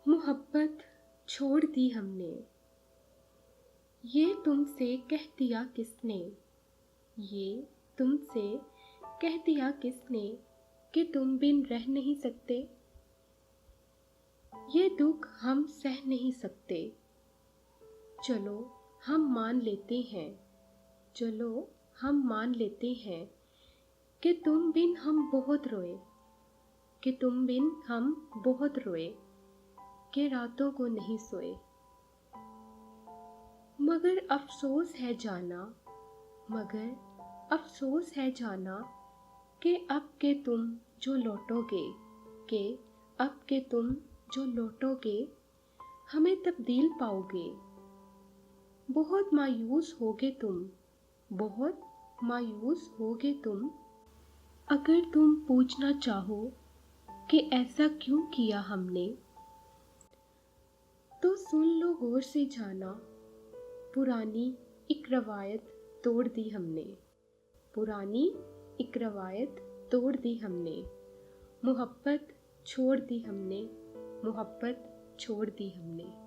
मोहब्बत छोड़ दी हमने, ये तुमसे कह दिया किसने। ये तुमसे कह दिया किसने कि तुम बिन रह नहीं सकते। ये दुख हम सह नहीं सकते। चलो हम मान लेते हैं, चलो हम मान लेते हैं कि तुम बिन हम बहुत रोए, कि तुम बिन हम बहुत रोए, कि रातों को नहीं सोए। मगर अफसोस है जाना, मगर अफसोस है जाना कि अब के तुम जो लौटोगे, कि अब के तुम जो लौटोगे हमें तब्दील पाओगे। बहुत मायूस होगे तुम, बहुत मायूस होगे तुम, अगर तुम पूछना चाहो कि ऐसा क्यों किया हमने। तो सुन लो गौर से जाना, पुरानी एक रवायत तोड़ दी हमने, पुरानी एक रवायत तोड़ दी हमने। मोहब्बत छोड़ दी हमने, मोहब्बत छोड़ दी हमने।